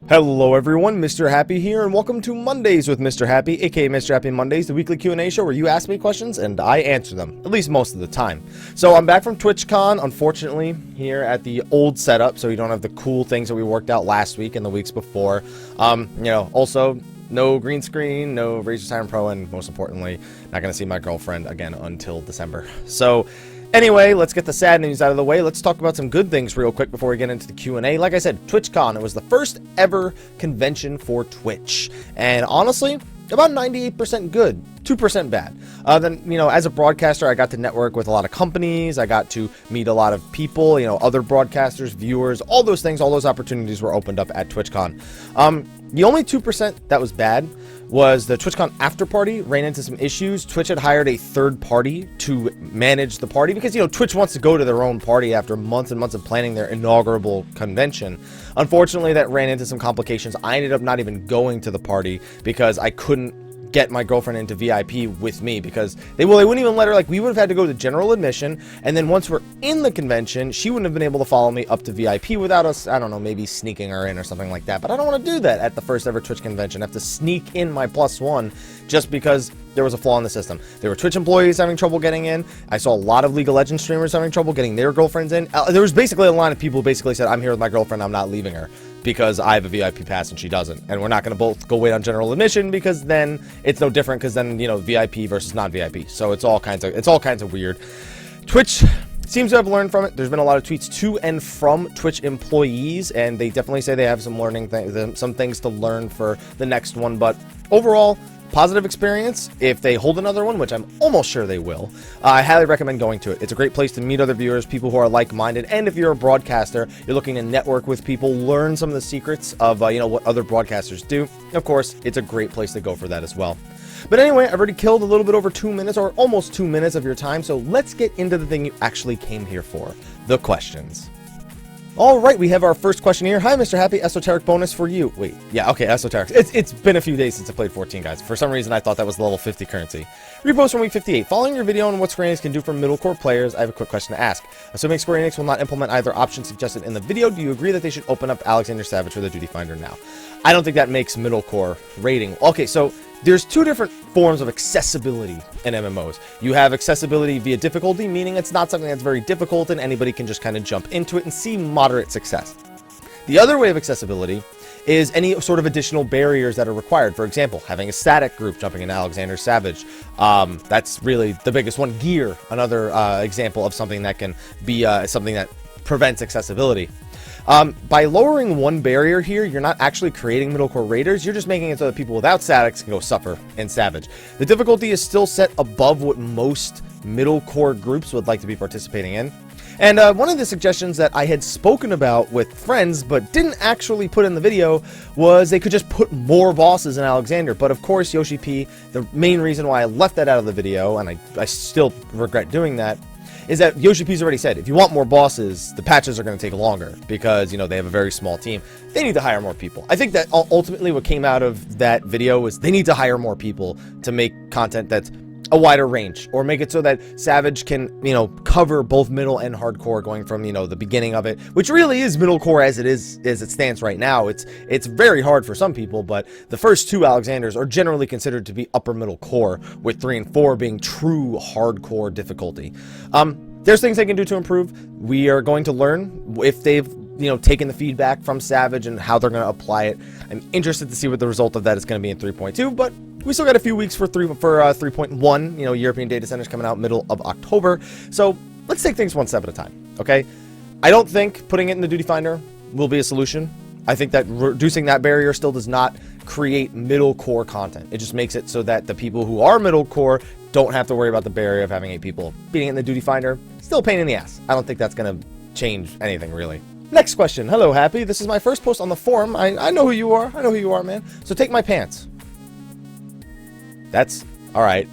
Hello everyone, Mrhappy here, and welcome to Mondays with Mrhappy, aka Mrhappy Mondays, the weekly Q&A show where you ask me questions and I answer them, at least most of the time. So I'm back from TwitchCon, unfortunately, here at the old setup, so we don't have the cool things that we worked out last week and the weeks before. Also, no green screen, no Razer Siren Pro, and most importantly, not going to see my girlfriend again until December. So anyway, let's get the sad news out of the way. Let's talk about some good things real quick before we get into the Q&A. Like I said, TwitchCon, it was the first ever convention for Twitch. And honestly, about 98% good, 2% bad. As a broadcaster, I got to network with a lot of companies. I got to meet a lot of people, other broadcasters, viewers, all those things, all those opportunities were opened up at TwitchCon. The only 2% that was bad was the TwitchCon after party ran into some issues. Twitch had hired a third party to manage the party because, Twitch wants to go to their own party after months and months of planning their inaugural convention. Unfortunately, that ran into some complications. I ended up not even going to the party because I couldn't get my girlfriend into VIP with me because they wouldn't even let her, we would have had to go to general admission, and then once we're in the convention, she wouldn't have been able to follow me up to VIP without us, I don't know, maybe sneaking her in or something like that. But I don't want to do that at the first ever Twitch convention. I have to sneak in my +1 just because there was a flaw in the system. There were Twitch employees having trouble getting in. I saw a lot of League of Legends streamers having trouble getting their girlfriends in. There was basically a line of people who basically said, I'm here with my girlfriend, I'm not leaving her, because I have a VIP pass and she doesn't. And we're not going to both go wait on general admission because then it's no different because then, VIP versus non-VIP. So it's all kinds of weird. Twitch seems to have learned from it. There's been a lot of tweets to and from Twitch employees, and they definitely say they have some some things to learn for the next one. But overall, positive experience. If they hold another one, which I'm almost sure they will, I highly recommend going to it. It's a great place to meet other viewers, people who are like-minded, and if you're a broadcaster, you're looking to network with people, learn some of the secrets of what other broadcasters do. Of course, it's a great place to go for that as well. But anyway, I've already killed a little bit over 2 minutes, or almost 2 minutes of your time, so let's get into the thing you actually came here for, the questions. Alright, we have our first question here. Hi, Mrhappy, esoteric bonus for you. Wait, yeah, okay, esoteric. It's been a few days since I played 14, guys. For some reason, I thought that was level 50 currency. Repost from week 58. Following your video on what Square Enix can do for middle-core players, I have a quick question to ask. Assuming Square Enix will not implement either option suggested in the video, do you agree that they should open up Alexander Savage for the Duty Finder now? I don't think that makes middle-core rating. Okay, so there's two different forms of accessibility in MMOs. You have accessibility via difficulty, meaning it's not something that's very difficult and anybody can just kind of jump into it and see moderate success. The other way of accessibility is any sort of additional barriers that are required. For example, having a static group jumping into Alexander Savage. That's really the biggest one. Gear, another example of something that can be something that prevents accessibility. By lowering one barrier here, you're not actually creating middle-core raiders, you're just making it so that people without statics can go suffer in Savage. The difficulty is still set above what most middle-core groups would like to be participating in. And one of the suggestions that I had spoken about with friends, but didn't actually put in the video, was they could just put more bosses in Alexander. But of course, Yoshi P, the main reason why I left that out of the video, and I still regret doing that, is that Yoshi P's already said, if you want more bosses, the patches are going to take longer because, they have a very small team. They need to hire more people. I think that ultimately what came out of that video was they need to hire more people to make content that's a wider range, or make it so that Savage can, cover both middle and hardcore, going from, the beginning of it, which really is middle core as it stands right now. It's very hard for some people, but the first two Alexanders are generally considered to be upper middle core, with 3 and 4 being true hardcore difficulty. There's things they can do to improve. We are going to learn if they've taken the feedback from Savage and how they're going to apply it. I'm interested to see what the result of that is going to be in 3.2, but we still got a few weeks for 3.1. European data centers coming out middle of October. So let's take things one step at a time, okay? I don't think putting it in the Duty Finder will be a solution. I think that reducing that barrier still does not create middle core content. It just makes it so that the people who are middle core don't have to worry about the barrier of having 8 people. Beating it in the Duty Finder, still a pain in the ass. I don't think that's going to change anything, really. Next question. Hello, Happy. This is my first post on the forum. I know who you are. I know who you are, man. So take my pants. That's all right.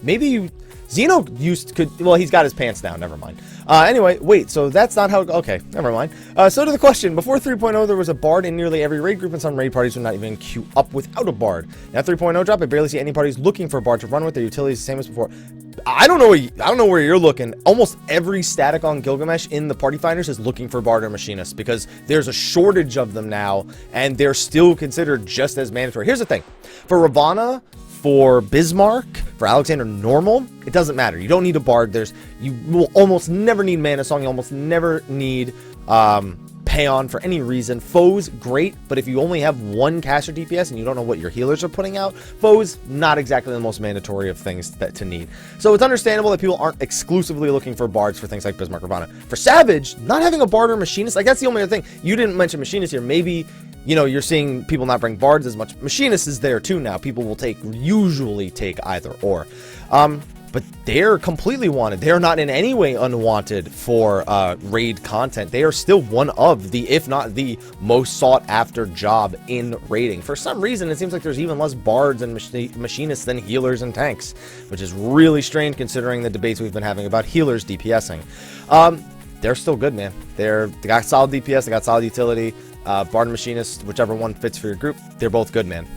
Maybe Xeno could, well, he's got his pants now, never mind. Anyway, wait, so that's not how... Okay, never mind. So to the question, before 3.0, there was a bard in nearly every raid group, and some raid parties would not even queue up without a bard. Now 3.0 drop, I barely see any parties looking for a bard to run with. Their utilities the same as before. I don't know where you're looking. Almost every static on Gilgamesh in the party finders is looking for bard or machinist, because there's a shortage of them now, and they're still considered just as mandatory. Here's the thing. For Ravana, for Bismarck, for Alexander Normal, it doesn't matter. You don't need a bard. You will almost never need Mana Song. You almost never need Payon for any reason. Foes, great, but if you only have one caster DPS and you don't know what your healers are putting out, Foes, not exactly the most mandatory of things to need. So it's understandable that people aren't exclusively looking for bards for things like Bismarck, Ravana. For Savage, not having a bard or machinist, like that's the only other thing. You didn't mention machinist here. Maybe, you know, you're seeing people not bring bards as much. Machinist is there too now. People will usually take either or. But they're completely wanted. They're not in any way unwanted for raid content. They are still one of the, if not the most sought after job in raiding. For some reason, it seems like there's even less bards and machinists than healers and tanks, which is really strange considering the debates we've been having about healers DPSing. They're still good, man. They got solid DPS, they got solid utility. Bard and machinist, whichever one fits for your group, they're both good, man.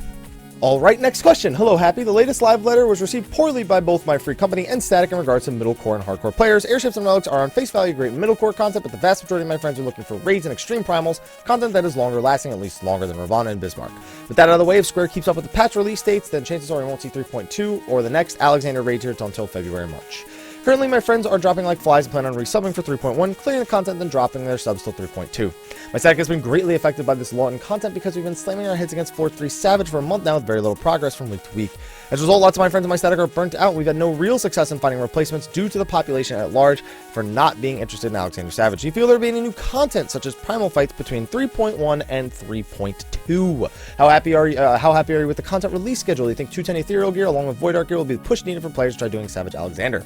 Alright, next question. Hello, Happy. The latest live letter was received poorly by both my free company and Static in regards to middle core and hardcore players. Airships and relics are on face value great middle core content, but the vast majority of my friends are looking for raids and extreme primals, content that is longer lasting, at least longer than Ravana and Bismarck. With that out of the way, if Square keeps up with the patch release dates, then chances are we won't see 3.2 or the next Alexander raid here until February, March. Currently, my friends are dropping like flies and plan on resubbing for 3.1, clearing the content, then dropping their subs till 3.2. My stack has been greatly affected by this lull in content because we've been slamming our heads against 4.3 Savage for a month now with very little progress from week to week. As a result, lots of my friends in my static are burnt out, and we've had no real success in finding replacements due to the population at large for not being interested in Alexander Savage. Do you feel there being any new content, such as primal fights between 3.1 and 3.2? How happy are you with the content release schedule? Do you think 210 Ethereal gear along with Void Arc gear will be the push needed for players to try doing Savage Alexander?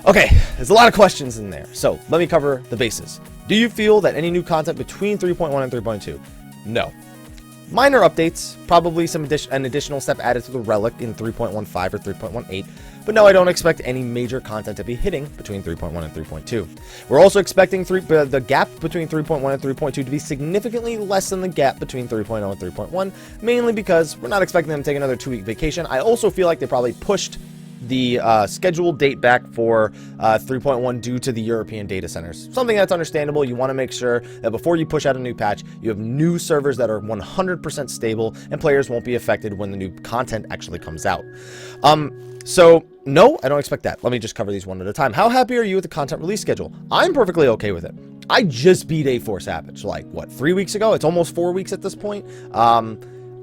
Okay, there's a lot of questions in there, so let me cover the bases. Do you feel that any new content between 3.1 and 3.2? No. Minor updates, probably an additional step added to the relic in 3.15 or 3.18, but no, I don't expect any major content to be hitting between 3.1 and 3.2. We're also expecting the gap between 3.1 and 3.2 to be significantly less than the gap between 3.0 and 3.1, mainly because we're not expecting them to take another 2-week vacation. I also feel like they probably pushed the scheduled date back for 3.1 due to the European data centers. Something that's understandable. You want to make sure that before you push out a new patch, you have new servers that are 100% stable and players won't be affected when the new content actually comes out. So no, I don't expect that. Let me just cover these one at a time. How happy are you with the content release schedule? I'm perfectly okay with it. I just beat A4 Savage, like, what, 3 weeks ago? It's almost 4 weeks at this point.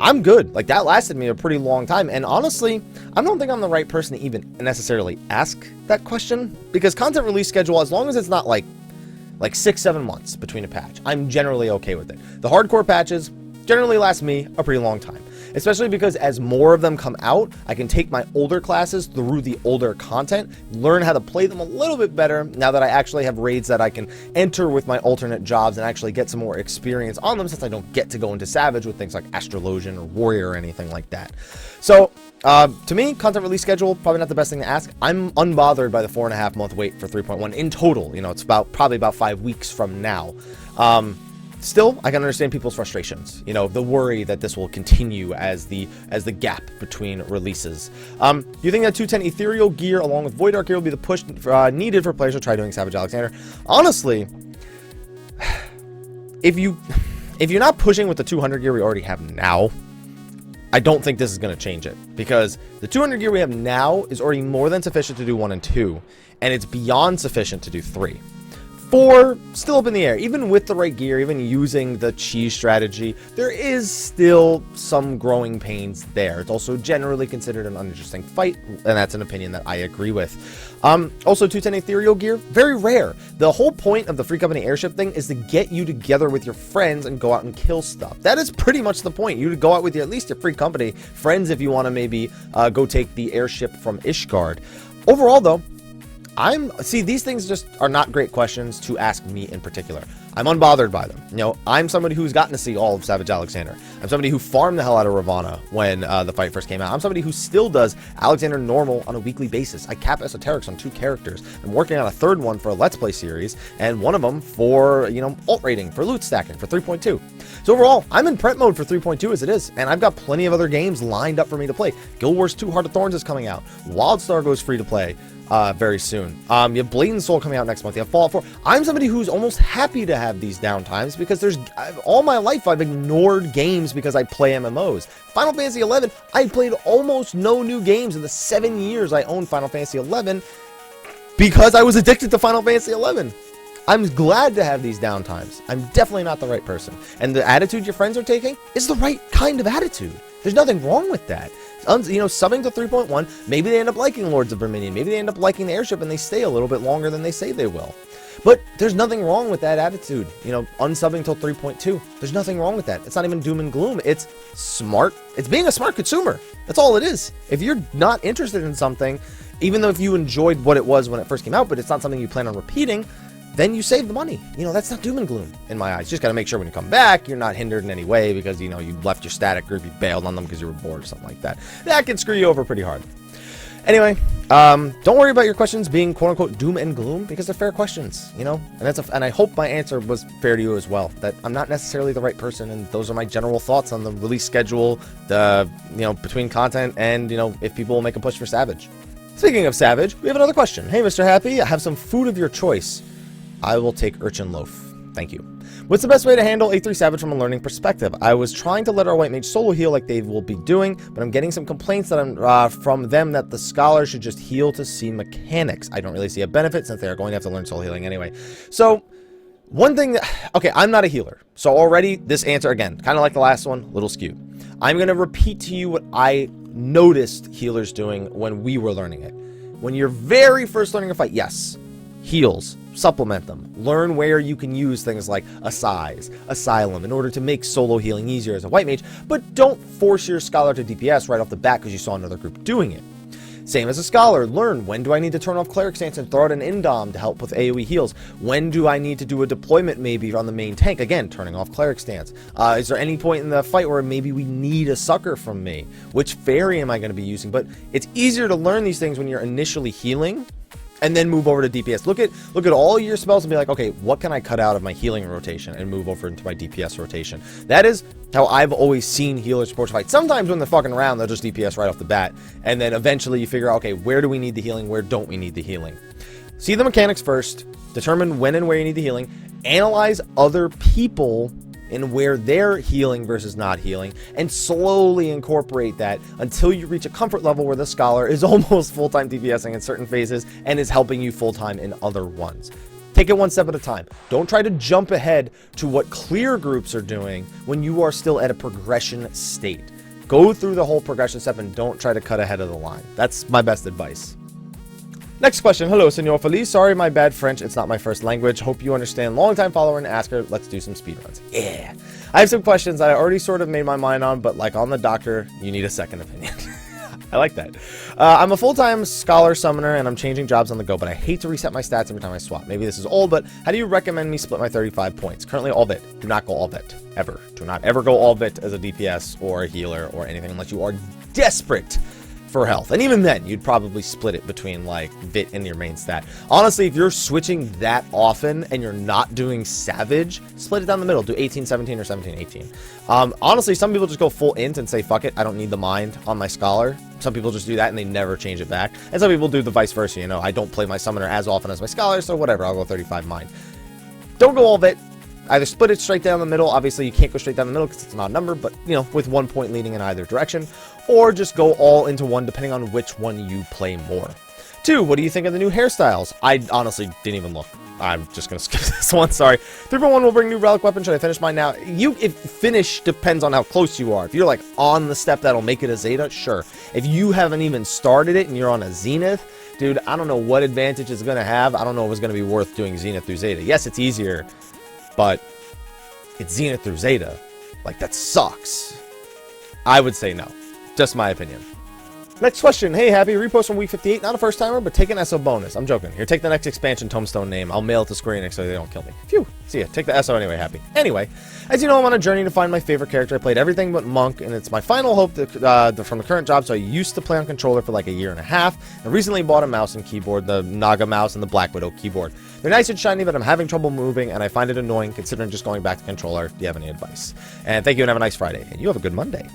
I'm good. Like, that lasted me a pretty long time. And honestly, I don't think I'm the right person to even necessarily ask that question, because content release schedule, as long as it's not like 6-7 months between a patch, I'm generally okay with it. The hardcore patches generally last me a pretty long time, especially because as more of them come out, I can take my older classes through the older content, learn how to play them a little bit better now that I actually have raids that I can enter with my alternate jobs and actually get some more experience on them, since I don't get to go into Savage with things like Astrologian or Warrior or anything like that. So to me, content release schedule, probably not the best thing to ask. I'm unbothered by the 4.5 month wait for 3.1 in total. You know, it's probably about 5 weeks from now. Still, I can understand people's frustrations, you know, the worry that this will continue as the gap between releases. You think that 210 Ethereal gear along with Void Arc gear will be the push needed for players to try doing Savage Alexander? Honestly, if you're not pushing with the 200 gear we already have now, I don't think this is going to change it, because the 200 gear we have now is already more than sufficient to do 1 and 2, and it's beyond sufficient to do 3. 4, still up in the air. Even with the right gear, even using the cheese strategy, there is still some growing pains there. It's also generally considered an uninteresting fight, and that's an opinion that I agree with. Also, 210 Ethereal gear, very rare. The whole point of the Free Company airship thing is to get you together with your friends and go out and kill stuff. That is pretty much the point. You to go out with at least your Free Company friends if you want to maybe go take the airship from Ishgard. Overall, though, See, these things just are not great questions to ask me in particular. I'm unbothered by them. You know, I'm somebody who's gotten to see all of Savage Alexander. I'm somebody who farmed the hell out of Ravana when the fight first came out. I'm somebody who still does Alexander normal on a weekly basis. I cap esoterics on 2 characters. I'm working on a 3rd one for a Let's Play series, and one of them for, you know, alt rating, for loot stacking, for 3.2. So overall, I'm in prep mode for 3.2 as it is, and I've got plenty of other games lined up for me to play. Guild Wars 2 Heart of Thorns is coming out. WildStar goes free to play very soon. You have Blatant Soul coming out next month. You have Fallout 4. I'm somebody who's almost happy to have these downtimes because all my life I've ignored games because I play MMOs. Final Fantasy 11, I played almost no new games in the 7 years I owned Final Fantasy 11 because I was addicted to Final Fantasy 11. I'm glad to have these downtimes. I'm definitely not the right person. And the attitude your friends are taking is the right kind of attitude. There's nothing wrong with that. You know, subbing to 3.1, maybe they end up liking Lords of Verminion. Maybe they end up liking the airship and they stay a little bit longer than they say they will. But there's nothing wrong with that attitude. You know, unsubbing till 3.2. There's nothing wrong with that. It's not even doom and gloom. It's smart. It's being a smart consumer. That's all it is. If you're not interested in something, even though if you enjoyed what it was when it first came out, but it's not something you plan on repeating, then you save the money. You know, that's not doom and gloom in my eyes. You just got to make sure when you come back, you're not hindered in any way because, you know, you left your static group, you bailed on them because you were bored or something like that. That can screw you over pretty hard. Anyway, don't worry about your questions being quote-unquote doom and gloom because they're fair questions, you know? And I hope my answer was fair to you as well, that I'm not necessarily the right person, and those are my general thoughts on the release schedule, the, you know, between content and, you know, if people will make a push for Savage. Speaking of Savage, we have another question. Hey, Mr. Happy, I have some food of your choice. I will take Urchin Loaf. Thank you. What's the best way to handle A3 Savage from a learning perspective? I was trying to let our white mage solo heal like they will be doing, but I'm getting some complaints that from them that the scholar should just heal to see mechanics. I don't really see a benefit since they are going to have to learn solo healing anyway. So, one thing that... Okay, I'm not a healer. So already, this answer, again, kind of like the last one, little skewed. I'm going to repeat to you what I noticed healers doing when we were learning it. When you're very first learning a fight, yes, heals. Supplement them. Learn where you can use things like Asylum in order to make solo healing easier as a white mage, but don't force your scholar to DPS right off the bat because you saw another group doing it. Same as a scholar, learn when do I need to turn off cleric stance and throw out an indom to help with AoE heals. When do I need to do a deployment maybe on the main tank, again turning off cleric stance. Is there any point in the fight where maybe we need a sucker from me? Which fairy am I going to be using? But it's easier to learn these things when you're initially healing and then move over to DPS. Look at all your spells and be like, okay, what can I cut out of my healing rotation and move over into my DPS rotation? That is how I've always seen healers support fight. Sometimes when they're fucking around, they'll just DPS right off the bat, and then eventually you figure out, okay, where do we need the healing, where don't we need the healing? See the mechanics first, determine when and where you need the healing, analyze other people and where they're healing versus not healing, and slowly incorporate that until you reach a comfort level where the scholar is almost full-time DPSing in certain phases and is helping you full-time in other ones. Take it one step at a time. Don't try to jump ahead to what clear groups are doing when you are still at a progression state. Go through the whole progression step and don't try to cut ahead of the line. That's my best advice. Next question. Hello, Senor Feliz. Sorry, my bad French. It's not my first language. Hope you understand. Long-time follower and asker. Let's do some speedruns. Yeah. I have some questions that I already sort of made my mind on, but like on the doctor, you need a second opinion. I like that. I'm a full-time scholar summoner, and I'm changing jobs on the go, but I hate to reset my stats every time I swap. Maybe this is old, but how do you recommend me split my 35 points? Currently all vit. Do not go all vit. Ever. Do not ever go all vit as a DPS or a healer or anything unless you are desperate for health. And even then, you'd probably split it between like vit and your main stat. Honestly, if you're switching that often and you're not doing savage, split it down the middle. Do 18-17 or 17-18. Honestly, some people just go full int and say, fuck it, I don't need the mind on my scholar. Some people just do that and they never change it back. And some people do the vice versa, you know, I don't play my summoner as often as my scholar, so whatever, I'll go 35 mind. Don't go all vit. Either split it straight down the middle. Obviously, you can't go straight down the middle because it's an odd number, but, you know, with 1 point leading in either direction. Or just go all into one, depending on which one you play more. 2, what do you think of the new hairstyles? I honestly didn't even look. I'm just going to skip this one, sorry. 3.1 will bring new relic weapon. Should I finish mine now? If finish depends on how close you are. If you're, like, on the step that'll make it a Zeta, sure. If you haven't even started it and you're on a Zenith, dude, I don't know what advantage it's going to have. I don't know if it's going to be worth doing Zenith through Zeta. Yes, it's easier, but it's Zenith through Zeta. Like, that sucks. I would say no. Just my opinion. Next question. Hey, Happy. Repost from week 58. Not a first timer, but take an SO bonus. I'm joking. Here, take the next expansion tombstone name. I'll mail it to Square Enix so they don't kill me. Phew. See ya. Take the SO anyway, Happy. Anyway, as you know, I'm on a journey to find my favorite character. I played everything but Monk, and it's my final hope from the current job. So I used to play on controller for like a year and a half. I recently bought a mouse and keyboard, the Naga mouse and the Black Widow keyboard. They're nice and shiny, but I'm having trouble moving, and I find it annoying considering just going back to controller. Do you have any advice? And thank you, and have a nice Friday. And you have a good Monday.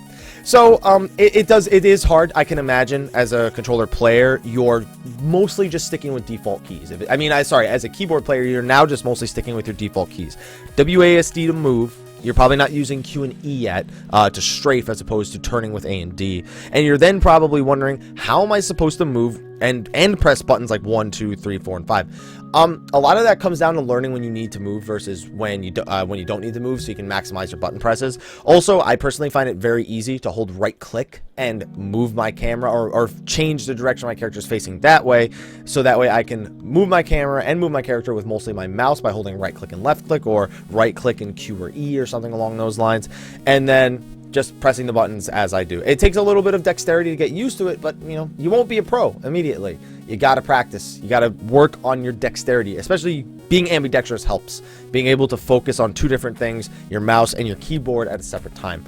So, it is hard. I can imagine as a controller player, you're mostly just sticking with default keys. As a keyboard player, you're now just mostly sticking with your default keys. WASD to move. You're probably not using Q and E yet to strafe as opposed to turning with A and D. And you're then probably wondering, how am I supposed to move and press buttons like 1, 2, 3, 4, and 5? A lot of that comes down to learning when you need to move versus when you don't need to move, so you can maximize your button presses. Also, I personally find it very easy to hold right click and move my camera or change the direction my character is facing that way, so that way I can move my camera and move my character with mostly my mouse by holding right click and left click, or right click and Q or E or something along those lines, and then just pressing the buttons as I do. It takes a little bit of dexterity to get used to it, but you won't be a pro immediately. You gotta practice. You gotta work on your dexterity, especially being ambidextrous helps. Being able to focus on two different things, your mouse and your keyboard at a separate time.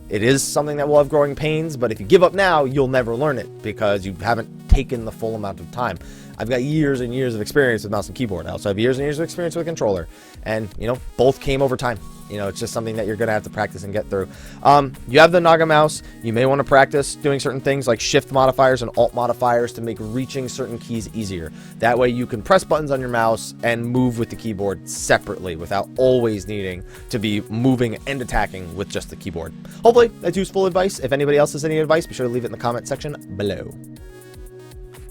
It is something that will have growing pains, but if you give up now, you'll never learn it because you haven't taken the full amount of time. I've got years and years of experience with mouse and keyboard. I also have years and years of experience with a controller, and both came over time. It's just something that you're going to have to practice and get through. You have the Naga mouse. You may want to practice doing certain things like shift modifiers and alt modifiers to make reaching certain keys easier. That way you can press buttons on your mouse and move with the keyboard separately without always needing to be moving and attacking with just the keyboard. Hopefully that's useful advice. If anybody else has any advice, be sure to leave it in the comment section below.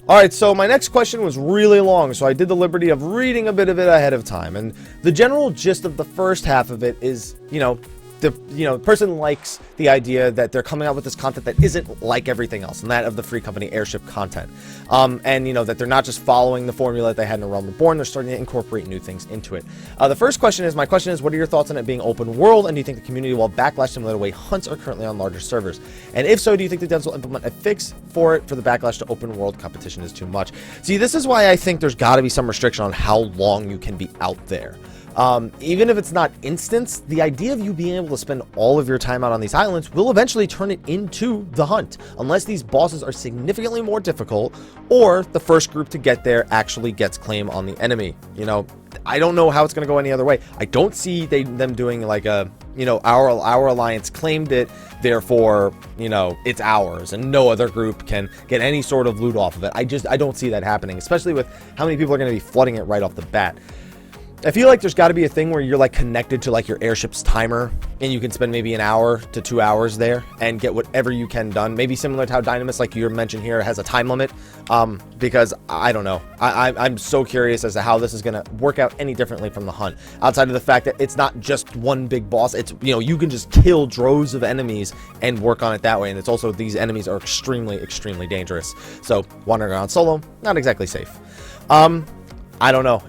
Alright, so my next question was really long, so I did the liberty of reading a bit of it ahead of time. And the general gist of the first half of it is, the person likes the idea that they're coming out with this content that isn't like everything else, and that of the Free Company airship content. And that they're not just following the formula that they had in A Realm Reborn, they're starting to incorporate new things into it. The first question is, my question is, what are your thoughts on it being open world, and do you think the community will backlash similar to the way hunts are currently on larger servers? And if so, do you think the devs will implement a fix for the backlash to open world competition is too much? See, this is why I think there's got to be some restriction on how long you can be out there. Even if it's not instance, the idea of you being able to spend all of your time out on these islands will eventually turn it into the hunt, unless these bosses are significantly more difficult, or the first group to get there actually gets claim on the enemy. I don't know how it's going to go any other way. I don't see them doing like a, our alliance claimed it, therefore, it's ours, and no other group can get any sort of loot off of it. I don't see that happening, especially with how many people are going to be flooding it right off the bat. I feel like there's got to be a thing where you're like connected to like your airship's timer, and you can spend maybe an hour to 2 hours there and get whatever you can done. Maybe similar to how Dynamis, like you mentioned here, has a time limit. Because I don't know. I'm so curious as to how this is going to work out any differently from the hunt. Outside of the fact that it's not just one big boss. It's, you can just kill droves of enemies and work on it that way. And it's also, these enemies are extremely, extremely dangerous. So wandering around solo, not exactly safe. I don't know.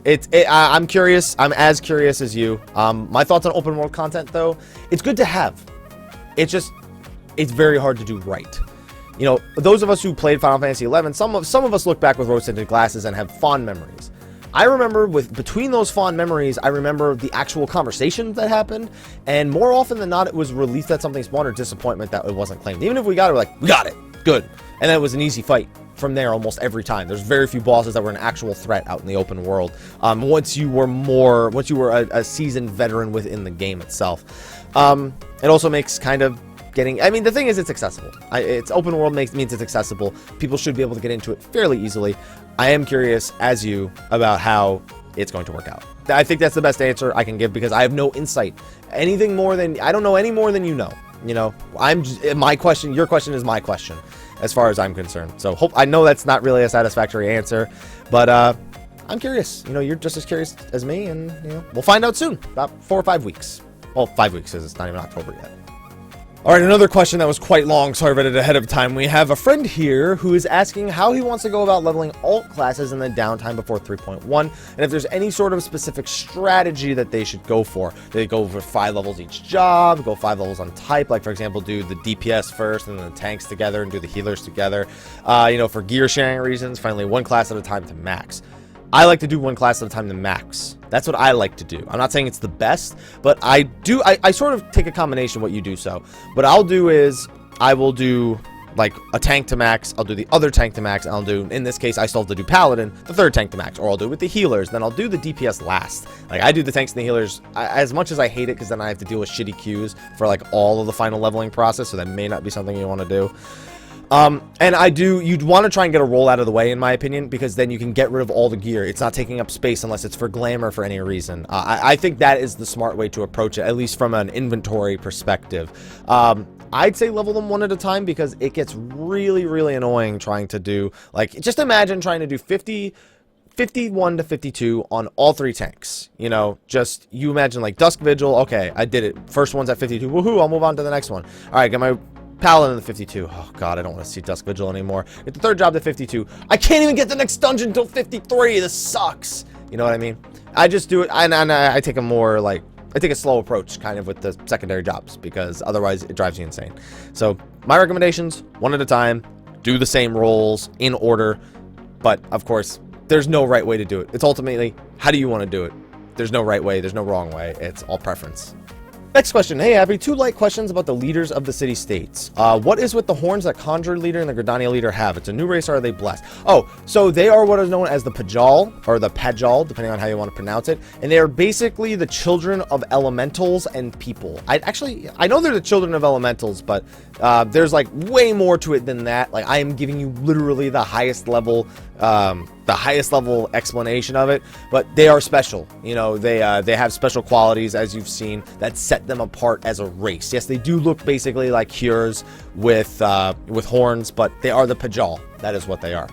I'm curious. I'm as curious as you. My thoughts on open world content, though, it's good to have. It's very hard to do right. Those of us who played Final Fantasy XI, some of us look back with rose-tinted glasses and have fond memories. I remember between those fond memories, I remember the actual conversation that happened, and more often than not, it was relief that something spawned or disappointment that it wasn't claimed. Even if we got it, we're like, we got it, good. And then it was an easy fight from there almost every time. There's very few bosses that were an actual threat out in the open world. Once you were a seasoned veteran within the game itself. It also makes kind of getting, the thing is, it's accessible. It's open world means it's accessible. People should be able to get into it fairly easily. I am curious, as you, about how it's going to work out. I think that's the best answer I can give because I have no insight. I don't know any more than you know. My question, your question is my question, as far as I'm concerned. So I know that's not really a satisfactory answer, but I'm curious. You're just as curious as me, and we'll find out soon. About 4 or 5 weeks. Well, 5 weeks, because it's not even October yet. All right, another question that was quite long, so I read it ahead of time. We have a friend here who is asking how he wants to go about leveling alt classes in the downtime before 3.1, and if there's any sort of specific strategy that they should go for. Do they go for 5 levels each job, go 5 levels on type, like for example, do the DPS first and then the tanks together and do the healers together. For gear sharing reasons, finally 1 class at a time to max. I like to do 1 class at a time to max. That's what I like to do. I'm not saying it's the best, but I sort of take a combination of what you do. So what I'll do is I will do like a tank to max. I'll do the other tank to max. I'll do, in this case, I still have to do Paladin, the 3rd tank to max, or I'll do it with the healers. Then I'll do the DPS last. Like I do the tanks and the healers as much as I hate it, because then I have to deal with shitty queues for like all of the final leveling process. So that may not be something you want to do. And you'd want to try and get a roll out of the way, in my opinion, because then you can get rid of all the gear. It's not taking up space unless it's for glamour for any reason. I think that is the smart way to approach it, at least from an inventory perspective. I'd say level them 1 at a time, because it gets really, really annoying trying to do, like, just imagine trying to do 51 to 52 on all 3 tanks. You imagine like Dusk Vigil. Okay, I did it. First one's at 52. Woohoo, I'll move on to the next one. All right, get my Paladin in the 52. Oh god, I don't want to see Dusk Vigil anymore. Get the 3rd job to 52. I can't even get the next dungeon until 53. This sucks. You know what I mean? I just do it, and I take a more like, I take a slow approach kind of with the secondary jobs, because otherwise it drives you insane. So my recommendations, 1 at a time, do the same roles in order, but of course there's no right way to do it. It's ultimately, how do you want to do it? There's no right way, there's no wrong way. It's all preference. Next question. Hey, Abby, 2 light questions about the leaders of the city-states. What is with the horns that Conjured leader and the Gridania leader have? It's a new race, or are they blessed? Oh, so they are what is known as the Pajal, or the Pajal, depending on how you want to pronounce it. And they are basically the children of elementals and people. I know they're the children of elementals, but there's like way more to it than that. Like, I am giving you literally the highest level explanation of it, but they are special. They have special qualities, as you've seen, that set them apart as a race. Yes, they do look basically like Cures with horns, but they are the Pajal. That is what they are.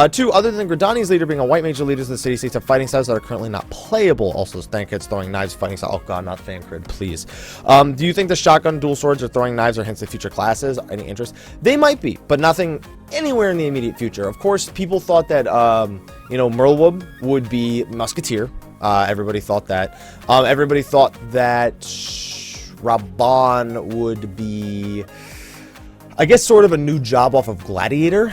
2, other than Gridania's leader being a white mage, the leaders of the city-states have fighting styles that are currently not playable. Also, Thancred's throwing knives, fighting style. Oh god, not Thancred, please. Do you think the shotgun, dual swords, or throwing knives are hints of future classes? Any interest? They might be, but nothing anywhere in the immediate future. Of course, people thought that Mrhappy would be musketeer. Everybody thought that. Everybody thought that Raban would be, I guess, sort of a new job off of Gladiator.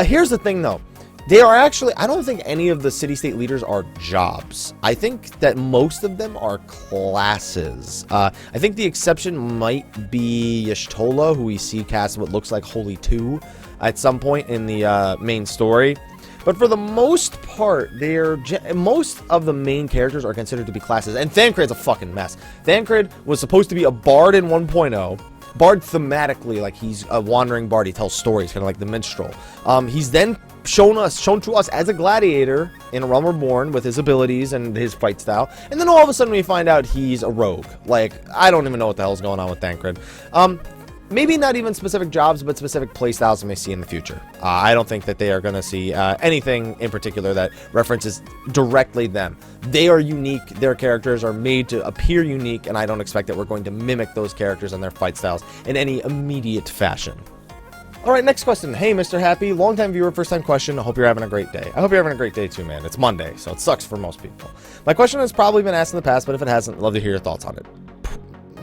Here's the thing, though. They are actually, I don't think any of the city-state leaders are jobs. I think that most of them are classes. I think the exception might be Y'shtola, who we see cast what looks like Holy 2 at some point in the main story. But for the most part, most of the main characters are considered to be classes. And Thancred's a fucking mess. Thancred was supposed to be a bard in 1.0. Bard thematically, like he's a wandering bard. He tells stories, kind of like the minstrel. He's then shown to us as a gladiator in A Realm Reborn with his abilities and his fight style. And then all of a sudden we find out he's a rogue. Like, I don't even know what the hell's going on with Thancred. Maybe not even specific jobs, but specific playstyles we may see in the future. I don't think that they are going to see anything in particular that references directly them. They are unique. Their characters are made to appear unique, and I don't expect that we're going to mimic those characters and their fight styles in any immediate fashion. All right, next question. Hey, Mr. Happy, longtime viewer, first time question. I hope you're having a great day. I hope you're having a great day too, man. It's Monday, so it sucks for most people. My question has probably been asked in the past, but if it hasn't, I'd love to hear your thoughts on it.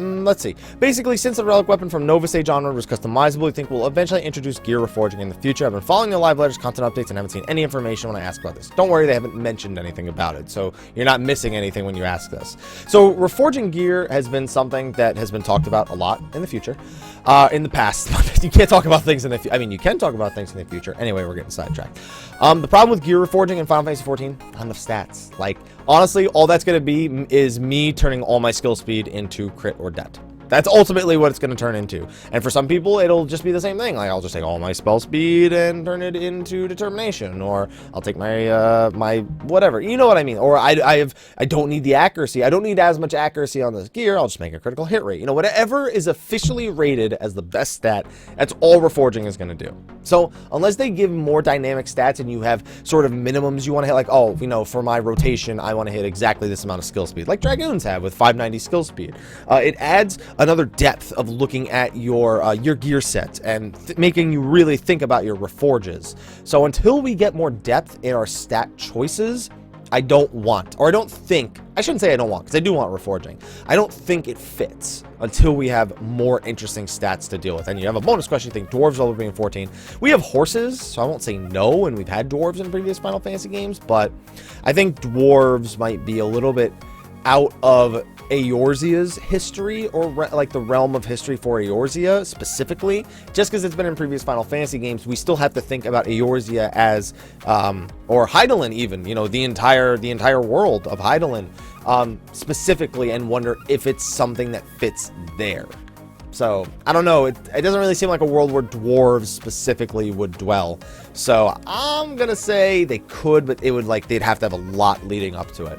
Let's see. Basically, since the relic weapon from Nova Stage onward was customizable, I think we'll eventually introduce gear reforging in the future. I've been following the live letters, content updates, and haven't seen any information when I ask about this. Don't worry, they haven't mentioned anything about it, so you're not missing anything when you ask this. So, reforging gear has been something that has been talked about a lot in the future. In the past. You can't talk about things in the future. I mean, you can talk about things in the future. Anyway, we're getting sidetracked. The problem with gear reforging in Final Fantasy XIV, not enough stats. Like, honestly, all that's going to be is me turning all my skill speed into crit or det. That's ultimately what it's going to turn into. And for some people, it'll just be the same thing. Like, I'll just take all my spell speed and turn it into determination. Or I'll take my my whatever. You know what I mean? Or I don't need the accuracy. I don't need as much accuracy on this gear. I'll just make a critical hit rate. You know, whatever is officially rated as the best stat, that's all reforging is going to do. So unless they give more dynamic stats and you have sort of minimums you want to hit, like, oh, you know, for my rotation, I want to hit exactly this amount of skill speed, like Dragoons have with 590 skill speed. It adds another depth of looking at your gear set and making you really think about your reforges. So until we get more depth in our stat choices, I don't want, or I don't think, I shouldn't say I don't want, because I do want reforging. I don't think it fits until we have more interesting stats to deal with. And you have a bonus question, you think dwarves will be in 14. We have horses, so I won't say no, and we've had dwarves in previous Final Fantasy games, but I think dwarves might be a little bit out of Eorzea's history, or like the realm of history for Eorzea specifically. Just because it's been in previous Final Fantasy games, we still have to think about Eorzea as, or Hydaelyn even, you know, the entire world of Hydaelyn specifically, and wonder if it's something that fits there. So, I don't know, it doesn't really seem like a world where dwarves specifically would dwell. So, I'm gonna say they could, but it would, like, they'd have to have a lot leading up to it.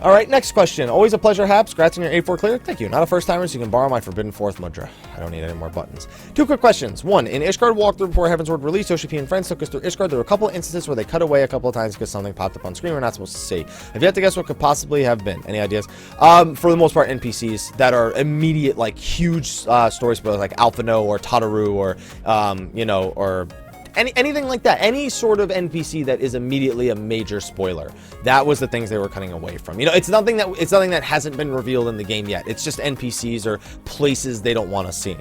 Alright, next question. Always a pleasure, Hap. Congrats on your A4 clear. Thank you. Not a first timer, so you can borrow my Forbidden Fourth Mudra. I don't need any more buttons. 2 quick questions. 1. In Ishgard walkthrough before Heavensward release, Yoshi P and friends took us through Ishgard. There were a couple of instances where they cut away a couple of times because something popped up on screen we're not supposed to see. I've yet to guess what could possibly have been. Any ideas? For the most part, NPCs that are immediate, like, huge story spoilers, like Alphino or Tataru or, you know, or anything like that. Any sort of NPC that is immediately a major spoiler. That was the things they were cutting away from. You know, it's nothing that hasn't been revealed in the game yet. It's just NPCs or places they don't want to see.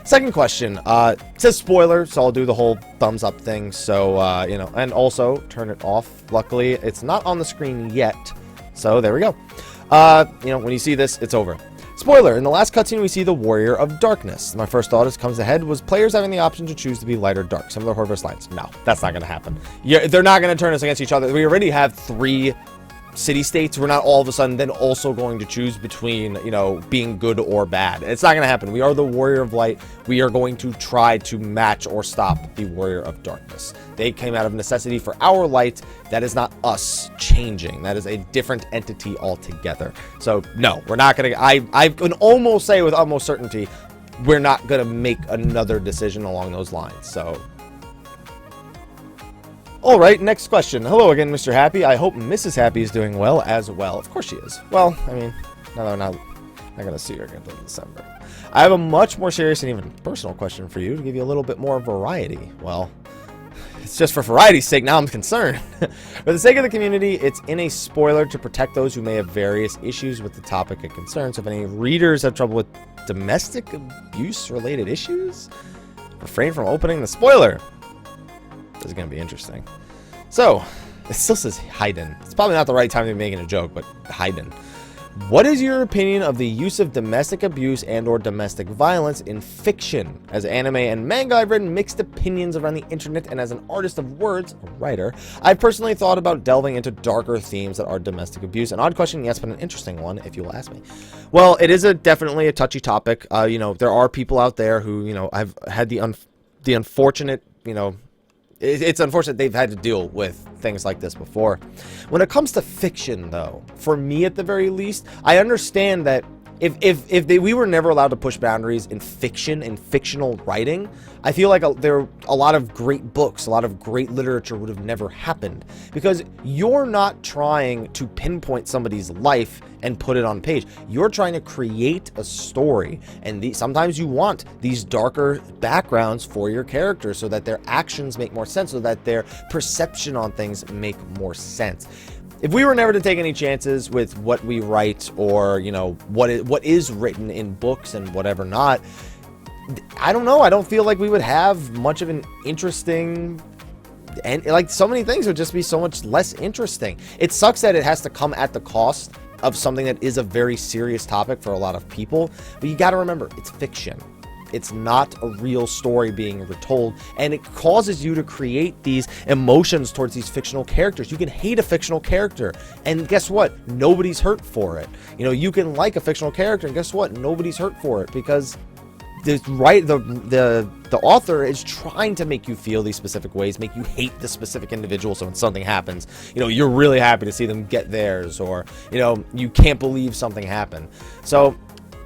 Second question, it says spoiler, so I'll do the whole thumbs up thing. So, you know, and also turn it off. Luckily, it's not on the screen yet. So there we go. You know, when you see this, it's over. Spoiler, in the last cutscene we see the Warrior of Darkness. My first thought as comes ahead was players having the option to choose to be light or dark, similar to Horvath's lines. No, that's not going to happen. Yeah, they're not going to turn us against each other. We already have 3 city-states. We're not all of a sudden then also going to choose between, you know, being good or bad. It's not going to happen. We are the Warrior of Light. We are going to try to match or stop the Warrior of Darkness. They came out of necessity for our light. That is not us changing. That is a different entity altogether. So, no, we're not going to... I can almost say with almost certainty, we're not going to make another decision along those lines. So... Alright, next question. Hello again, Mr. Happy. I hope Mrs. Happy is doing well as well. Of course she is. Well, I mean, no, they're not going to see her again until December. I have a much more serious and even personal question for you to give you a little bit more variety. Well, it's just for variety's sake, now I'm concerned. For the sake of the community, it's in a spoiler to protect those who may have various issues with the topic of concern. So if any readers have trouble with domestic abuse-related issues, refrain from opening the spoiler. This is going to be interesting. So, it still says Hayden. It's probably not the right time to be making a joke, but Hayden. What is your opinion of the use of domestic abuse and or domestic violence in fiction? As anime and manga, I've written mixed opinions around the internet, and as an artist of words, a writer, I've personally thought about delving into darker themes that are domestic abuse. An odd question, yes, but an interesting one, if you'll ask me. Well, it is definitely a touchy topic. You know, there are people out there who, you know, I've had the unfortunate, you know, it's unfortunate they've had to deal with things like this before. When it comes to fiction, though, for me at the very least, I understand that if we were never allowed to push boundaries in fiction, in fictional writing, I feel like a lot of great books, a lot of great literature would have never happened. Because you're not trying to pinpoint somebody's life and put it on page. You're trying to create a story. And sometimes you want these darker backgrounds for your characters so that their actions make more sense, so that their perception on things make more sense. If we were never to take any chances with what we write, or, you know, what is written in books and whatever not, I don't know. I don't feel like we would have much of an interesting, and like so many things would just be so much less interesting. It sucks that it has to come at the cost of something that is a very serious topic for a lot of people, but you got to remember, it's fiction. It's not a real story being retold, and it causes you to create these emotions towards these fictional characters. You can hate a fictional character, and guess what? Nobody's hurt for it. You know, you can like a fictional character, and guess what? Nobody's hurt for it, because the author is trying to make you feel these specific ways, make you hate the specific individual, so when something happens, you know, you're really happy to see them get theirs, or, you know, you can't believe something happened. So,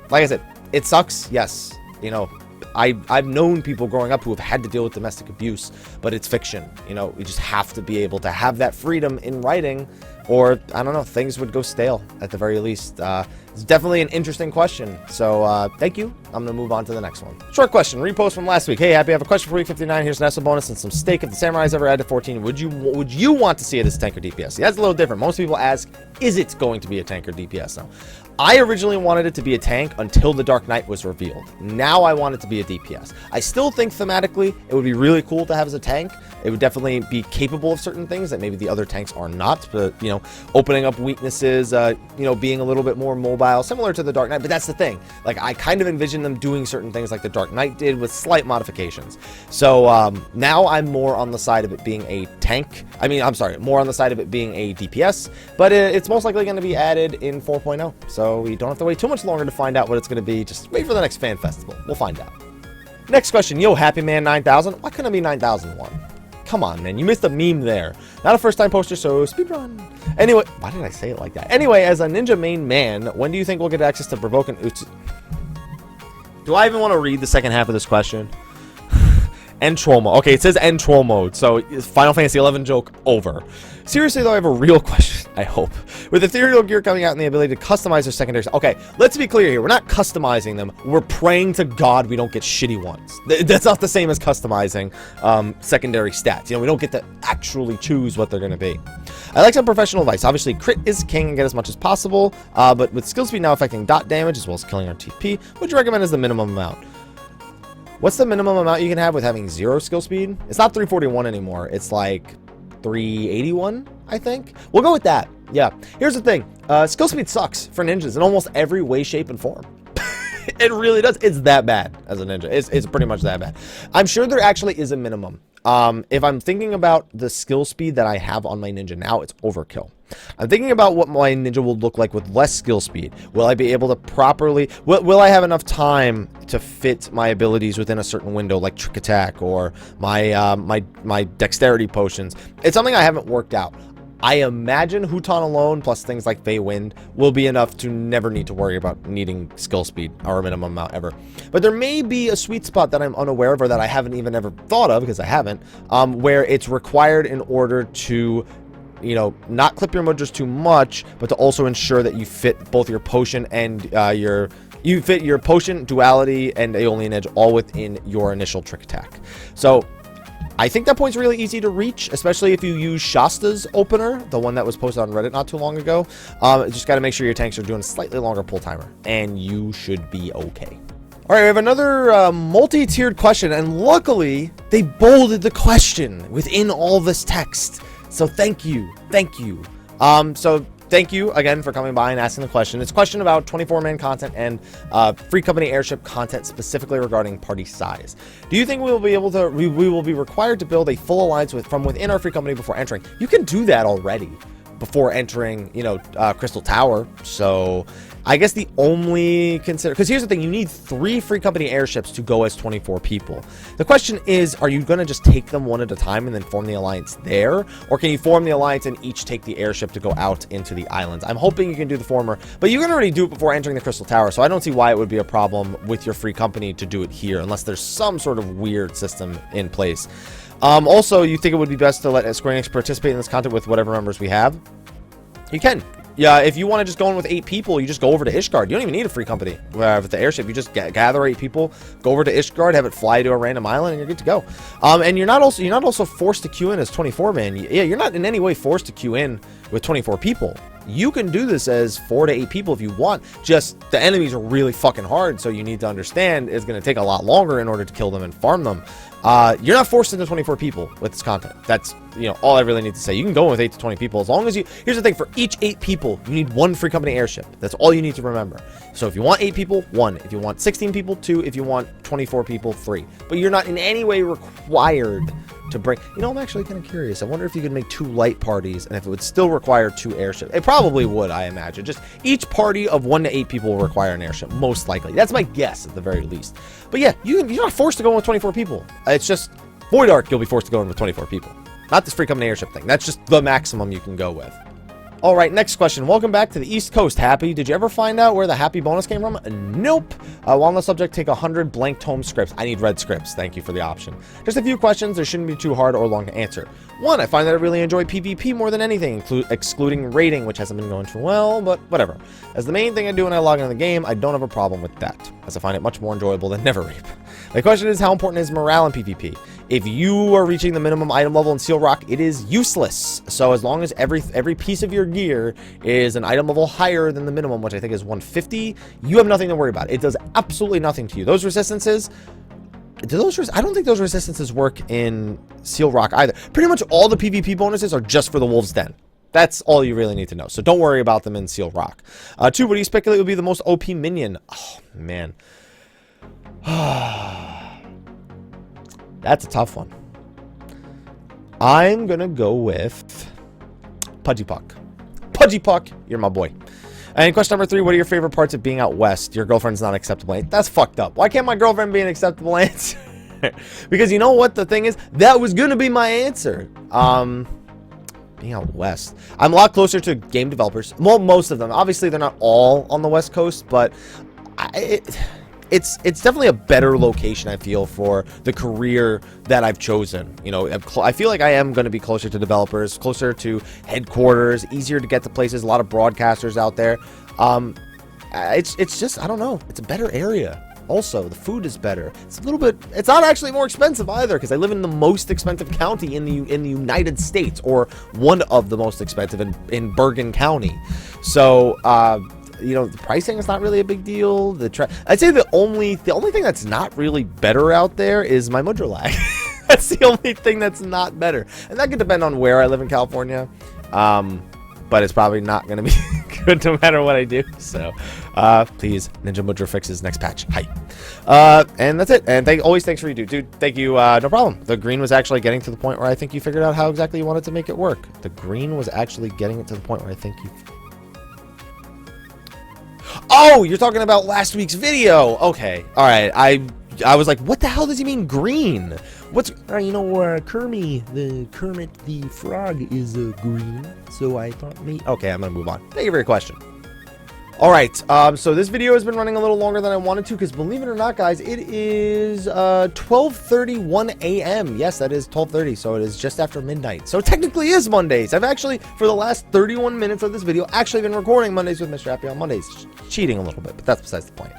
like I said, it sucks, yes. You know, I've known people growing up who have had to deal with domestic abuse, but it's fiction. You know, you just have to be able to have that freedom in writing, or I don't know, things would go stale at the very least. It's definitely an interesting question. So thank you. I'm gonna move on to the next one. Short question, repost from last week. Hey, Happy, I have a question for week 59. Here's an ESO bonus and some steak. If the Samurai's ever added to 14, would you want to see it as tank or DPS? See, that's a little different. Most people ask, is it going to be a tank or DPS? Now, I originally wanted it to be a tank until the Dark Knight was revealed. Now I want it to be a DPS. I still think thematically it would be really cool to have as a tank. It would definitely be capable of certain things that maybe the other tanks are not, but, you know, opening up weaknesses, you know, being a little bit more mobile, similar to the Dark Knight. But that's the thing. Like, I kind of envision them doing certain things like the Dark Knight did with slight modifications. So now I'm more on the side of it being a tank. I mean, I'm sorry, more on the side of it being a DPS, but it's most likely going to be added in 4.0. So we don't have to wait too much longer to find out what it's going to be. Just wait for the next fan festival. We'll find out. Next question. Yo, Happy Man 9000. Why couldn't it be 9001? Come on, man. You missed a meme there. Not a first-time poster, so speedrun. Anyway, why did I say it like that? Anyway, as a ninja main man, when do you think we'll get access to Provoke and Utsu? Do I even want to read the second half of this question? End troll mode. Okay, it says end troll mode. So Final Fantasy 11 joke over. Seriously though, I have a real question, I hope. With ethereal gear coming out and the ability to customize their secondaries. Okay, let's be clear here. We're not customizing them. We're praying to God we don't get shitty ones. That's not the same as customizing secondary stats. You know, we don't get to actually choose what they're going to be. I like some professional advice. Obviously, crit is king and get as much as possible. But with skill speed now affecting dot damage as well as killing our TP, what would you recommend as the minimum amount? What's the minimum amount you can have with having 0 skill speed? It's not 341 anymore. It's like 381, I think. We'll go with that. Yeah. Here's the thing. Skill speed sucks for ninjas in almost every way, shape, and form. It really does. It's that bad as a ninja. It's pretty much that bad. I'm sure there actually is a minimum. If I'm thinking about the skill speed that I have on my ninja now, it's overkill. I'm thinking about what my ninja will look like with less skill speed. Will I be able to properly... Will I have enough time to fit my abilities within a certain window, like trick attack or my my dexterity potions? It's something I haven't worked out. I imagine Huton alone, plus things like Fey Wind, will be enough to never need to worry about needing skill speed or a minimum amount ever. But there may be a sweet spot that I'm unaware of or that I haven't even ever thought of, because I haven't, where it's required in order to, you know, not clip your mudras too much, but to also ensure that you fit both your potion and you fit your potion, duality, and Aeolian Edge all within your initial trick attack. So I think that point's really easy to reach, especially if you use Shasta's opener, the one that was posted on Reddit not too long ago. Just got to make sure your tanks are doing a slightly longer pull timer, and you should be okay. All right, we have another multi-tiered question, and luckily they bolded the question within all this text. So thank you. Thank you. Thank you again for coming by and asking the question. It's a question about 24-man content and free company airship content, specifically regarding party size. Do you think we will be able to? We will be required to build a full alliance from within our free company before entering? You can do that already before entering, you know, Crystal Tower. So I guess the only because here's the thing, you need 3 free company airships to go as 24 people. The question is, are you going to just take them one at a time and then form the alliance there? Or can you form the alliance and each take the airship to go out into the islands? I'm hoping you can do the former, but you can already do it before entering the Crystal Tower, so I don't see why it would be a problem with your free company to do it here, unless there's some sort of weird system in place. Also, you think it would be best to let Square Enix participate in this content with whatever members we have? You can. Yeah, if you want to just go in with 8 people, you just go over to Ishgard. You don't even need a free company with the airship. You just gather 8 people, go over to Ishgard, have it fly to a random island, and you're good to go. And you're not also forced to queue in as 24 man. Yeah, you're not in any way forced to queue in with 24 people. You can do this as 4 to 8 people if you want. Just the enemies are really fucking hard, so you need to understand it's going to take a lot longer in order to kill them and farm them. You're not forced into 24 people with this content. That's, you know, all I really need to say. You can go in with 8 to 20 people as long as you... Here's the thing, for each 8 people, you need 1 free company airship. That's all you need to remember. So if you want 8 people, 1. If you want 16 people, 2. If you want 24 people, 3. But you're not in any way required to bring... You know, I'm actually kind of curious. I wonder if you could make 2 light parties and if it would still require 2 airships. It probably would, I imagine. Just each party of 1 to 8 people will require an airship, most likely. That's my guess at the very least. But yeah, you're not forced to go in with 24 people. It's just Void Ark, you'll be forced to go in with 24 people. Not this free company airship thing. That's just the maximum you can go with. All right, next question. Welcome back to the East Coast, Happy. Did you ever find out where the Happy bonus came from? Nope. While on the subject, take 100 blank tome scripts. I need red scripts. Thank you for the option. Just a few questions. They shouldn't be too hard or long to answer. One, I find that I really enjoy PvP more than anything, excluding raiding, which hasn't been going too well, but whatever. As the main thing I do when I log into the game, I don't have a problem with that, as I find it much more enjoyable than Never Reap. The question is, how important is morale in PvP? If you are reaching the minimum item level in Seal Rock, it is useless. So as long as every piece of your gear is an item level higher than the minimum, which I think is 150, you have nothing to worry about. It does absolutely nothing to you. Those resistances, I don't think those resistances work in Seal Rock either. Pretty much all the PvP bonuses are just for the Wolves Den. That's all you really need to know. So don't worry about them in Seal Rock. 2, what do you speculate would be the most OP minion? Oh, man. That's a tough one. I'm going to go with Pudgy Puck. Pudgy Puck, you're my boy. And question number 3, what are your favorite parts of being out west? Your girlfriend's not acceptable. That's fucked up. Why can't my girlfriend be an acceptable answer? Because you know what the thing is? That was going to be my answer. Being out west. I'm a lot closer to game developers. Well, most of them. Obviously, they're not all on the West Coast, but it's definitely a better location, I feel, for the career that I've chosen. You know, I feel like I am going to be closer to developers, closer to headquarters, easier to get to places, a lot of broadcasters out there. It's just, I don't know, it's a better area. Also, the food is better. It's a little bit, it's not actually more expensive either, because I live in the most expensive county in the United States, or one of the most expensive in Bergen County. So, you know, the pricing is not really a big deal. I'd say the only thing that's not really better out there is my Mudra lag. That's the only thing that's not better, and that could depend on where I live in California. But it's probably not going to be good no matter what I do. So, please, Ninja Mudra fixes next patch. Hi. And that's it. And thanks for you, dude. Thank you. No problem. The green was actually getting to the point where I think you figured out how exactly you wanted to make it work. The green was actually getting it to the point where I think you... Oh, you're talking about last week's video. Okay. All right. I was like, what the hell does he mean green? What's you know, Kermit the frog is green, so I thought maybe. Okay, I'm gonna move on. Thank you for your question. All right, so this video has been running a little longer than I wanted to, because believe it or not, guys, it is 12:31 a.m. Yes, that is 12:30, so it is just after midnight. So it technically is Mondays. I've actually, for the last 31 minutes of this video, actually been recording Mondays with Mrhappy on Mondays. Cheating a little bit, but that's besides the point.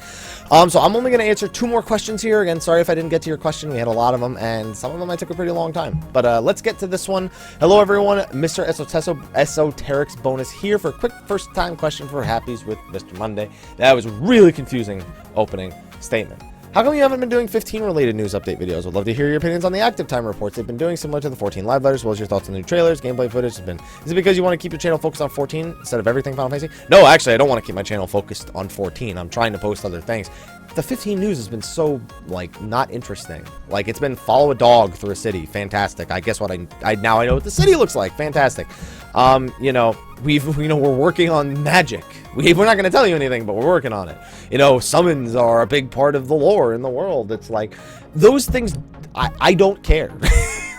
So I'm only going to answer 2 more questions here. Again, sorry if I didn't get to your question. We had a lot of them, and some of them I took a pretty long time. But let's get to this one. Hello, everyone. Mr. Esoteric's bonus here for a quick first-time question for Happies with Mr. Monday. That was really confusing opening statement. How come you haven't been doing 15 related news update videos? Would love to hear your opinions on the active time reports they've been doing, similar to the 14 live letters. What was your thoughts on the new trailers, gameplay footage? Is it because you want to keep your channel focused on 14 instead of everything Final Fantasy? No, actually, I don't want to keep my channel focused on 14. I'm trying to post other things. The 15 news has been so, like, not interesting. Like, it's been follow a dog through a city. Fantastic. I guess what now I know what the city looks like. Fantastic. You know, we're working on magic. We're not going to tell you anything, but we're working on it. You know, summons are a big part of the lore in the world. It's like, those things, I don't care.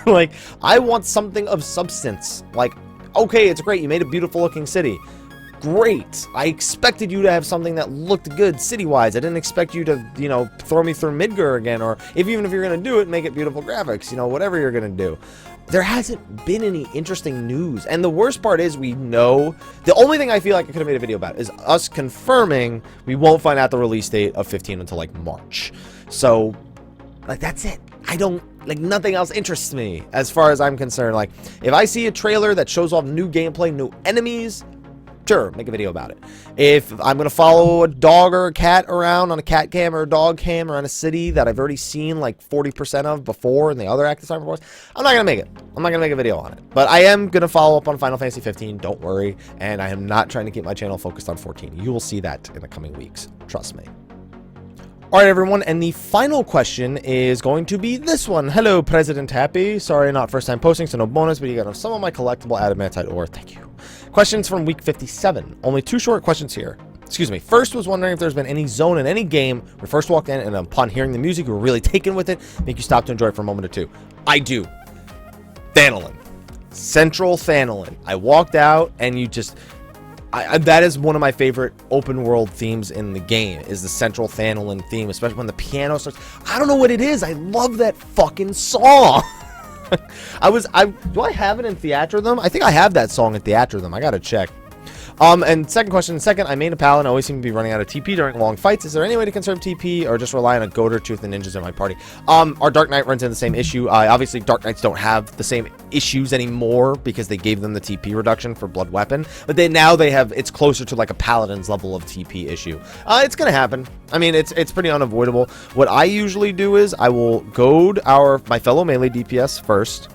Like, I want something of substance. Like, okay, it's great. You made a beautiful looking city. Great. I expected you to have something that looked good city-wise. I didn't expect you to, you know, throw me through Midgar again, or even if you're going to do it, make it beautiful graphics, you know, whatever you're going to do. There hasn't been any interesting news. And the worst part is we know, the only thing I feel like I could have made a video about is us confirming we won't find out the release date of 15 until like March. So, like, that's it. I don't, like, nothing else interests me as far as I'm concerned. Like, if I see a trailer that shows off new gameplay, new enemies, sure, make a video about it. If I'm going to follow a dog or a cat around on a cat cam or a dog cam around a city that I've already seen like 40% of before in the other active time reports, I'm not going to make it. I'm not going to make a video on it. But I am going to follow up on Final Fantasy 15, don't worry. And I am not trying to keep my channel focused on 14. You will see that in the coming weeks. Trust me. All right, everyone, and the final question is going to be this one. Hello, President Happy. Sorry, not first time posting, so no bonus, but you got some of my collectible adamantite ore. Thank you. Questions from week 57. Only 2 short questions here. Excuse me. First was wondering if there's been any zone in any game where you first walked in and upon hearing the music, you were really taken with it, make you stop to enjoy it for a moment or two. I do. Danilin. Central Thanalan. I walked out, and you just... that is one of my favorite open world themes in the game, is the Central Thanalan theme, especially when the piano starts. I don't know what it is. I love that fucking song. Do I have it in Theatrhythm? I think I have that song in Theatrhythm. I gotta check. And second question. Second, I main a paladin. I always seem to be running out of TP during long fights. Is there any way to conserve TP or just rely on a goat or two of the ninjas in my party? Our Dark Knight runs into the same issue. Obviously, Dark Knights don't have the same issues anymore because they gave them the TP reduction for Blood Weapon. But now they have, it's closer to like a paladin's level of TP issue. It's gonna happen. I mean, it's pretty unavoidable. What I usually do is I will goad my fellow melee DPS first.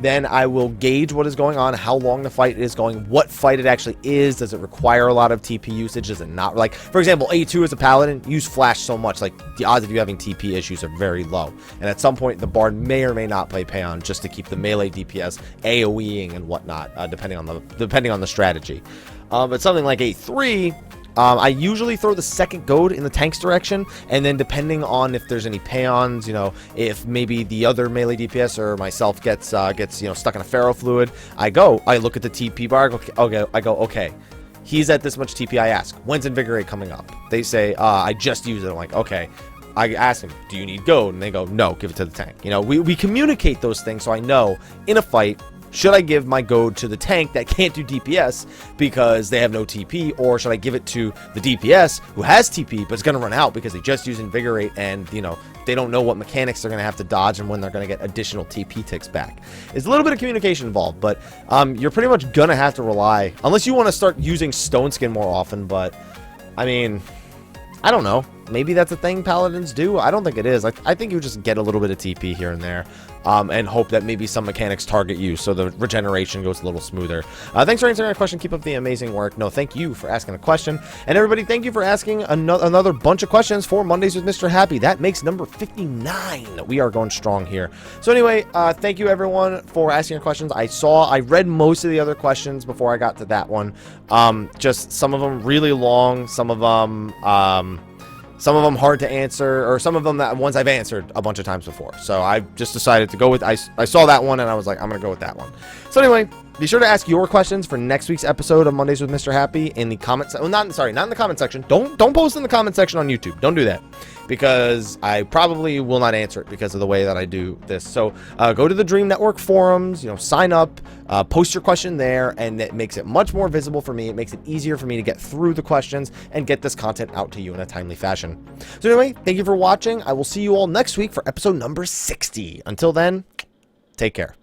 Then I will gauge what is going on, how long the fight is going, what fight it actually is. Does it require a lot of TP usage? Does it not? Like, for example, A2 as a paladin, use flash so much. Like, the odds of you having TP issues are very low. And at some point, the bard may or may not play Payon just to keep the melee DPS AoEing and whatnot, depending on the strategy. But something like A3... I usually throw the second goad in the tank's direction, and then depending on if there's any Payons, you know, if maybe the other melee DPS or myself gets you know, stuck in a ferrofluid, I look at the TP bar, I go, okay, he's at this much TP. I ask, when's Invigorate coming up? They say, I just used it. I'm like, okay. I ask them, do you need goad? And they go, no, give it to the tank. You know, we communicate those things, so I know in a fight, should I give my goad to the tank that can't do DPS because they have no TP, or should I give it to the DPS who has TP but is going to run out because they just use Invigorate and, you know, they don't know what mechanics they're going to have to dodge and when they're going to get additional TP ticks back. There's a little bit of communication involved, but you're pretty much going to have to rely, unless you want to start using Stone Skin more often, but, I mean, I don't know. Maybe that's a thing paladins do. I don't think it is. I think you just get a little bit of TP here and there, and hope that maybe some mechanics target you so the regeneration goes a little smoother. Thanks for answering our question. Keep up the amazing work. No, thank you for asking a question. And everybody, thank you for asking another bunch of questions for Mondays with Mr. Happy. That makes number 59. We are going strong here. So anyway, thank you everyone for asking your questions. I read most of the other questions before I got to that one. Just some of them really long, some of them hard to answer, or some of them that ones I've answered a bunch of times before. So I just decided to go with, I saw that one and I was like, I'm going to go with that one. So anyway, be sure to ask your questions for next week's episode of Mondays with Mr. Happy in the comments. Well, not in the comment section. Don't post in the comment section on YouTube. Don't do that, because I probably will not answer it because of the way that I do this. So go to the Dream Network forums, you know, sign up, post your question there, and it makes it much more visible for me. It makes it easier for me to get through the questions and get this content out to you in a timely fashion. So anyway, thank you for watching. I will see you all next week for episode number 60. Until then, take care.